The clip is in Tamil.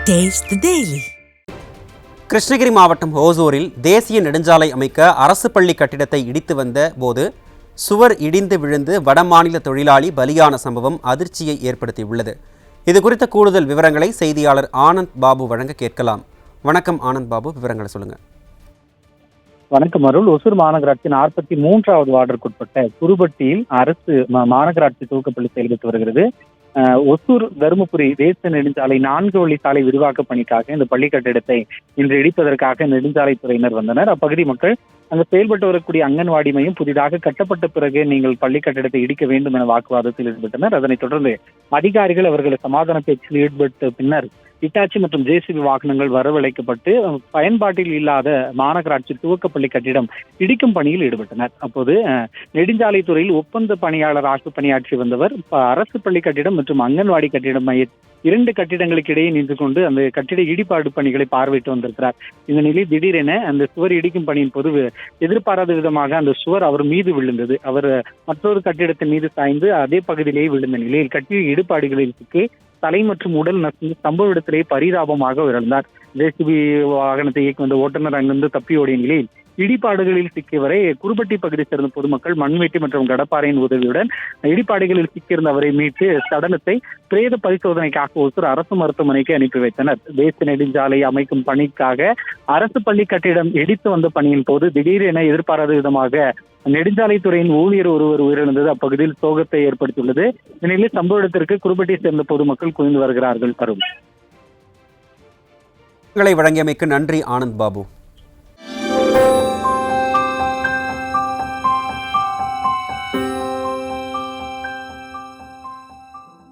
Taste the Daily. கிருஷ்ணகிரி மாவட்டம் ஓசூரில் தேசிய நெடுஞ்சாலை அமைக்க அரசு பள்ளி கட்டிடத்தை இடித்து வந்த போது சுவர் இடிந்து விழுந்து வடமாநில தொழிலாளி பலியான சம்பவம் அதிர்ச்சியை ஏற்படுத்தியுள்ளது. இது குறித்த கூடுதல் விவரங்களை செய்தியாளர் ஆனந்த் பாபு வழங்க கேட்கலாம். வணக்கம் ஆனந்த் பாபு, விவரங்களை சொல்லுங்க. வணக்கம் அருள். ஒசூர் மாநகராட்சி 43வது வார்டிற்குட்பட்ட குருபட்டியில் அரசு மாநகராட்சி துவக்கப்பள்ளி செயல்பட்டு வருகிறது. ஒசூர் தருமபுரி தேசிய நெடுஞ்சாலை 4 வழி சாலை விரிவாக்க பணிக்காக இந்த பள்ளி கட்டிடத்தை இன்று இடிப்பதற்காக நெடுஞ்சாலைத்துறையினர் வந்தனர். அப்பகுதி மக்கள் அங்கு செயல்பட்டு வரக்கூடிய அங்கன்வாடி மையம் புதிதாக கட்டப்பட்ட பிறகு நீங்கள் பள்ளி கட்டிடத்தை இடிக்க வேண்டும் என வாக்குவாதத்தில் ஈடுபட்டனர். அதனைத் தொடர்ந்து அதிகாரிகள் அவர்களை சமாதான பேச்சில் ஈடுபட்ட பின்னர் இட்டாச்சி மற்றும் ஜேசிபி வாகனங்கள் வரவழைக்கப்பட்டு பயன்பாட்டில் இல்லாத மாநகராட்சி துவக்கப்பள்ளி கட்டிடம் இடிக்கும் பணியில் ஈடுபட்டனர். அப்போது நெடுஞ்சாலைத்துறையில் ஒப்பந்த பணியாளராக பணியாற்றி வந்தவர் அரசு பள்ளி கட்டிடம் மற்றும் அங்கன்வாடி கட்டிடம் மைய 2 கட்டிடங்களுக்கு இடையே நின்று கொண்டு அந்த கட்டிட இடிபாடு பணிகளை பார்வையிட்டு வந்திருக்கிறார். இந்த நிலையில் திடீரென அந்த சுவர் இடிக்கும் பணியின் போது எதிர்பாராத விதமாக அந்த சுவர் அவர் மீது விழுந்தது. அவர் மற்றொரு கட்டிடத்தின் மீது சாய்ந்து அதே பகுதியிலேயே விழுந்த நிலையில் கட்டிட இடிபாடுகளில் சிக்கி தலை மற்றும் உடல் நசுங்கி சம்பவ இடத்திலேயே பரிதாபமாக இறந்தார். ஜேசிபி வாகனத்தை இயக்கி வந்த ஓட்டுநர் அங்கிருந்து தப்பி ஓடிய நிலையில் இடிபாடுகளில் சிக்கியவரை குருபட்டி பகுதியை சேர்ந்த பொதுமக்கள் மண்வெட்டி மற்றும் கடப்பாறையின் உதவியுடன் இடிபாடுகளில் சிக்கியிருந்த அவரை மீட்டு சடலத்தை பிரேத பரிசோதனைக்காக ஒசூர் அரசு மருத்துவமனைக்கு அனுப்பி வைத்தனர். தேசிய நெடுஞ்சாலை அமைக்கும் பணிக்காக அரசு பள்ளி கட்டிடம் இடித்து வந்த பணியின் போது திடீரென எதிர்பாராத விதமாக நெடுஞ்சாலைத்துறையின் ஊழியர் ஒருவர் உயிரிழந்தது அப்பகுதியில் சோகத்தை ஏற்படுத்தியுள்ளது. இந்நிலையில் சம்பவ இடத்திற்கு குருபட்டியை சேர்ந்த பொதுமக்கள் குவிந்து வருகிறார்கள். வழங்கியமைக்கு நன்றி ஆனந்த் பாபு.